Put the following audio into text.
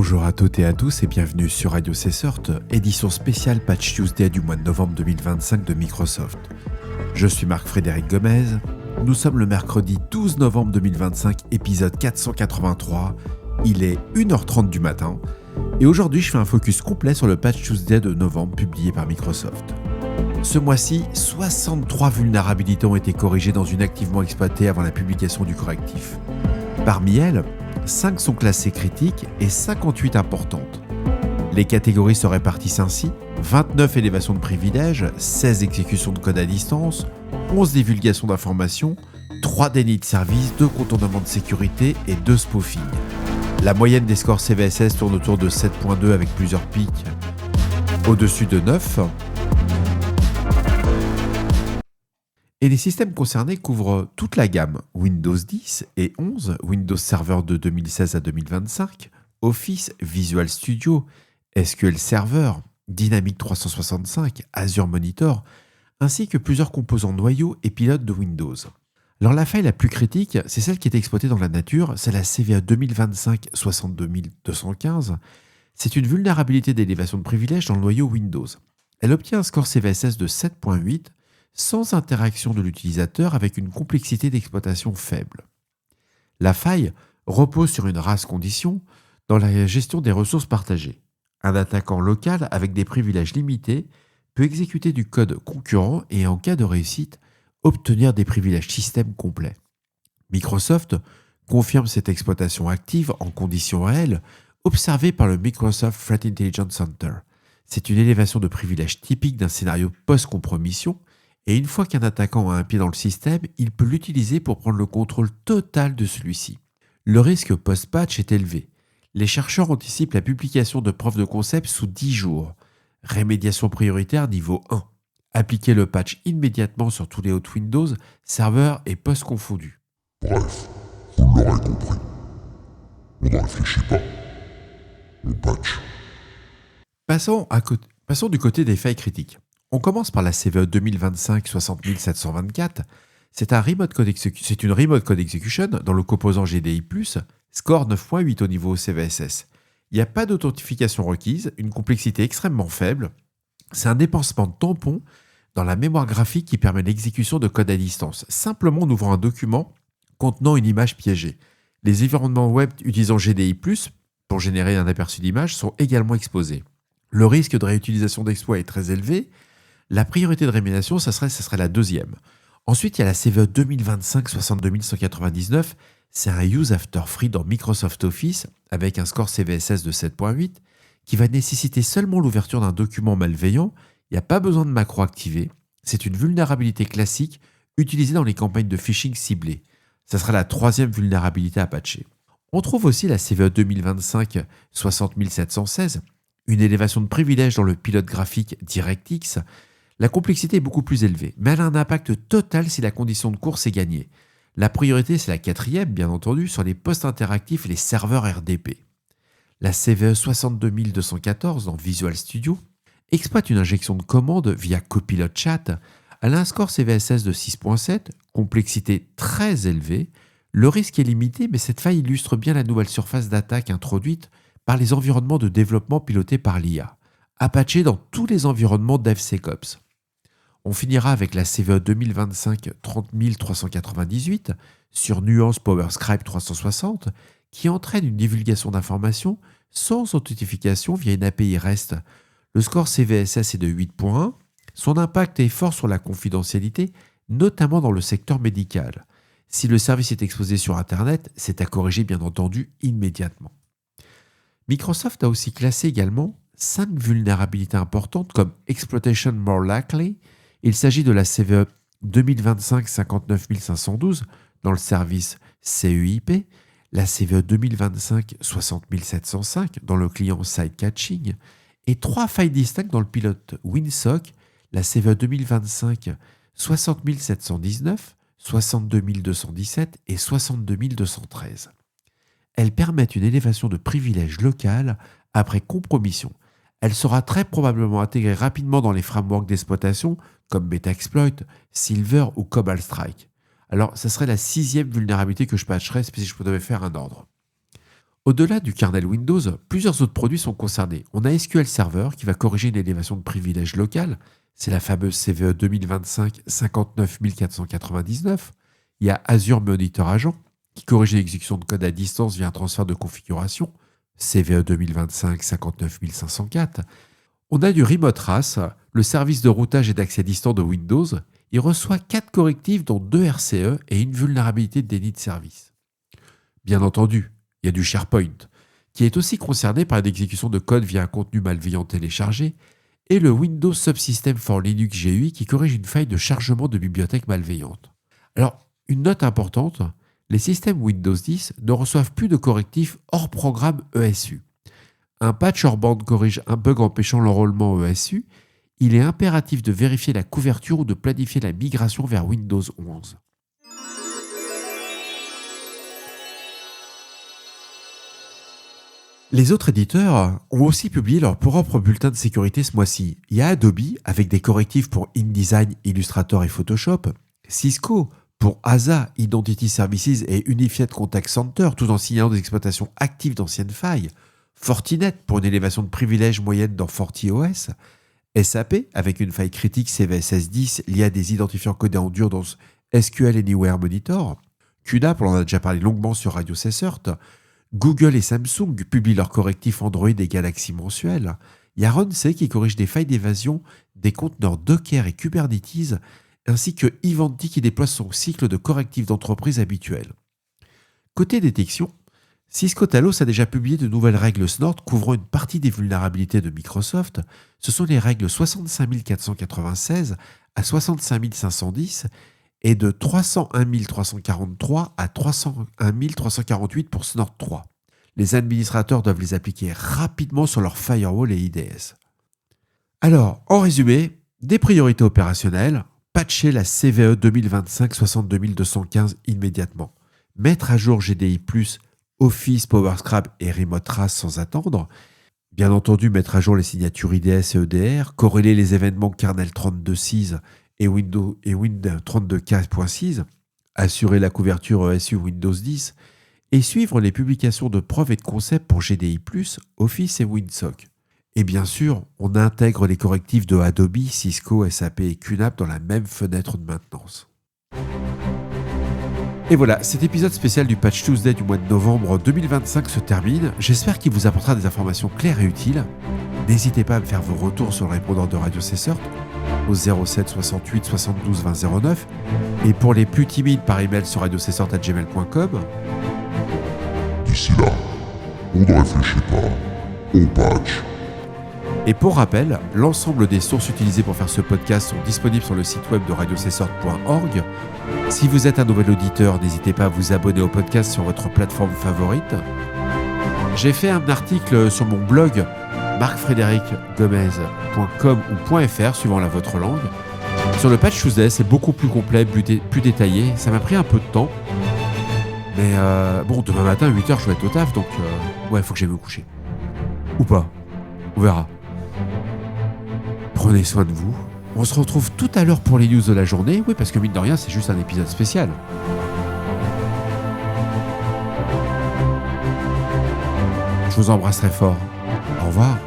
Bonjour à toutes et à tous et bienvenue sur Radio Cessort, édition spéciale Patch Tuesday du mois de novembre 2025 de Microsoft. Je suis Marc-Frédéric Gomez, nous sommes le mercredi 12 novembre 2025, épisode 483, il est 1h30 du matin, et aujourd'hui je fais un focus complet sur le Patch Tuesday de novembre publié par Microsoft. Ce mois-ci, 63 vulnérabilités ont été corrigées dans une activement exploitée avant la publication du correctif. Parmi elles, 5 sont classées critiques et 58 importantes. Les catégories se répartissent ainsi: 29 élévations de privilèges, 16 exécutions de code à distance, 11 divulgations d'informations, 3 dénis de service, 2 contournements de sécurité et 2 spoofing. La moyenne des scores CVSS tourne autour de 7.2 avec plusieurs pics au-dessus de 9. Et les systèmes concernés couvrent toute la gamme Windows 10 et 11, Windows Server de 2016 à 2025, Office, Visual Studio, SQL Server, Dynamics 365, Azure Monitor, ainsi que plusieurs composants noyaux et pilotes de Windows. Alors la faille la plus critique, c'est celle qui est exploitée dans la nature, c'est la CVE 2025-62215. C'est une vulnérabilité d'élévation de privilèges dans le noyau Windows. Elle obtient un score CVSS de 7.8, sans interaction de l'utilisateur avec une complexité d'exploitation faible. La faille repose sur une race condition dans la gestion des ressources partagées. Un attaquant local avec des privilèges limités peut exécuter du code concurrent et en cas de réussite, obtenir des privilèges système complets. Microsoft confirme cette exploitation active en conditions réelles observée par le Microsoft Threat Intelligence Center. C'est une élévation de privilèges typique d'un scénario post-compromission. Et une fois qu'un attaquant a un pied dans le système, il peut l'utiliser pour prendre le contrôle total de celui-ci. Le risque post-patch est élevé. Les chercheurs anticipent la publication de preuves de concept sous 10 jours. Rémédiation prioritaire niveau 1. Appliquer le patch immédiatement sur tous les hôtes Windows, serveurs et postes confondus. Bref, vous l'aurez compris. On n'en réfléchit pas. On patch. Passons du côté des failles critiques. On commence par la CVE 2025-60724. C'est une remote code execution dans le composant GDI+, score 9.8 au niveau CVSS. Il n'y a pas d'authentification requise, une complexité extrêmement faible. C'est un dépensement de tampons dans la mémoire graphique qui permet l'exécution de code à distance, simplement en ouvrant un document contenant une image piégée. Les environnements web utilisant GDI+, pour générer un aperçu d'image, sont également exposés. Le risque de réutilisation d'exploits est très élevé. La priorité de rémédiation, ça serait la deuxième. Ensuite, il y a la CVE 2025-62199. C'est un use after free dans Microsoft Office avec un score CVSS de 7.8 qui va nécessiter seulement l'ouverture d'un document malveillant. Il n'y a pas besoin de macro activé. C'est une vulnérabilité classique utilisée dans les campagnes de phishing ciblées. Ça sera la troisième vulnérabilité à patcher. On trouve aussi la CVE 2025-60716, une élévation de privilèges dans le pilote graphique DirectX. La complexité est beaucoup plus élevée, mais elle a un impact total si la condition de course est gagnée. La priorité, c'est la quatrième, bien entendu, sur les postes interactifs et les serveurs RDP. La CVE 62214 dans Visual Studio exploite une injection de commandes via Copilot Chat. Elle a un score CVSS de 6.7, complexité très élevée. Le risque est limité, mais cette faille illustre bien la nouvelle surface d'attaque introduite par les environnements de développement pilotés par l'IA, à patcher dans tous les environnements DevSecOps. On finira avec la CVE 2025-30398 sur Nuance PowerScribe 360 qui entraîne une divulgation d'informations sans authentification via une API REST. Le score CVSS est de 8.1. Son impact est fort sur la confidentialité, notamment dans le secteur médical. Si le service est exposé sur Internet, c'est à corriger bien entendu immédiatement. Microsoft a aussi classé également 5 vulnérabilités importantes comme Exploitation More Likely. Il s'agit de la CVE 2025-59512 dans le service CEIP, la CVE 2025-60705 dans le client Side Catching et 3 failles distinctes dans le pilote WinSock, la CVE 2025-60719, 62217 et 62213. Elles permettent une élévation de privilèges locales après compromission. Elle sera très probablement intégrée rapidement dans les frameworks d'exploitation comme Metaxploit, Silver ou Cobalt Strike. Alors, ça serait la 6e vulnérabilité que je patcherais si je devais faire un ordre. Au-delà du kernel Windows, plusieurs autres produits sont concernés. On a SQL Server qui va corriger une élévation de privilèges locale. C'est la fameuse CVE 2025 59499. Il y a Azure Monitor Agent qui corrige l'exécution de code à distance via un transfert de configuration. CVE 2025 59504. On a du Remote RAS, le service de routage et d'accès distant de Windows. Il reçoit 4 correctifs dont 2 RCE et une vulnérabilité de déni de service. Bien entendu, il y a du SharePoint, qui est aussi concerné par l'exécution de code via un contenu malveillant téléchargé, et le Windows Subsystem for Linux GUI qui corrige une faille de chargement de bibliothèques malveillantes. Alors, une note importante, les systèmes Windows 10 ne reçoivent plus de correctifs hors programme ESU. Un patch hors bande corrige un bug empêchant l'enrôlement ESU. Il est impératif de vérifier la couverture ou de planifier la migration vers Windows 11. Les autres éditeurs ont aussi publié leur propre bulletin de sécurité ce mois-ci. Il y a Adobe avec des correctifs pour InDesign, Illustrator et Photoshop, Cisco pour ASA, Identity Services et Unified Contact Center tout en signalant des exploitations actives d'anciennes failles, Fortinet pour une élévation de privilèges moyenne dans FortiOS, SAP avec une faille critique CVSS 10 liée à des identifiants codés en dur dans SQL Anywhere Monitor, QNAP, on en a déjà parlé longuement sur Radio CSERT, Google et Samsung publient leurs correctifs Android et Galaxy mensuels. Il y a Ronce qui corrige des failles d'évasion des conteneurs Docker et Kubernetes, ainsi que Ivanti qui déploie son cycle de correctifs d'entreprise habituel. Côté détection, Cisco Talos a déjà publié de nouvelles règles SNORT couvrant une partie des vulnérabilités de Microsoft. Ce sont les règles 65 496 à 65 510 et de 301 343 à 301 348 pour SNORT 3. Les administrateurs doivent les appliquer rapidement sur leur firewall et IDS. Alors, en résumé, des priorités opérationnelles, patcher la CVE 2025 62215 immédiatement, mettre à jour GDI+, Office, PowerScribe et Remote RAS sans attendre, bien entendu mettre à jour les signatures IDS et EDR, corréler les événements kernel 32.6 et Windows 32.4.6, assurer la couverture ESU Windows 10 et suivre les publications de preuves et de concepts pour GDI+, Office et WinSock. Et bien sûr, on intègre les correctifs de Adobe, Cisco, SAP et QNAP dans la même fenêtre de maintenance. Et voilà, cet épisode spécial du Patch Tuesday du mois de novembre 2025 se termine. J'espère qu'il vous apportera des informations claires et utiles. N'hésitez pas à me faire vos retours sur le répondeur de Radio CSERT au 07 68 72 20 09 et pour les plus timides par email sur radiocessort@gmail.com. D'ici là, on ne réfléchit pas, on patch. Et pour rappel, l'ensemble des sources utilisées pour faire ce podcast sont disponibles sur le site web de radiocessort.org. Si vous êtes un nouvel auditeur, n'hésitez pas à vous abonner au podcast sur votre plateforme favorite. J'ai fait un article sur mon blog marcfrédéricgomez.com ou .fr suivant la votre langue. Sur le Patch Tuesday, c'est beaucoup plus complet, plus détaillé. Ça m'a pris un peu de temps. Mais bon, demain matin, à 8h, je vais être au taf, donc ouais, faut que j'aille me coucher. Ou pas. On verra. Prenez soin de vous. On se retrouve tout à l'heure pour les news de la journée. Oui, parce que mine de rien, c'est juste un épisode spécial. Je vous embrasserai fort. Au revoir.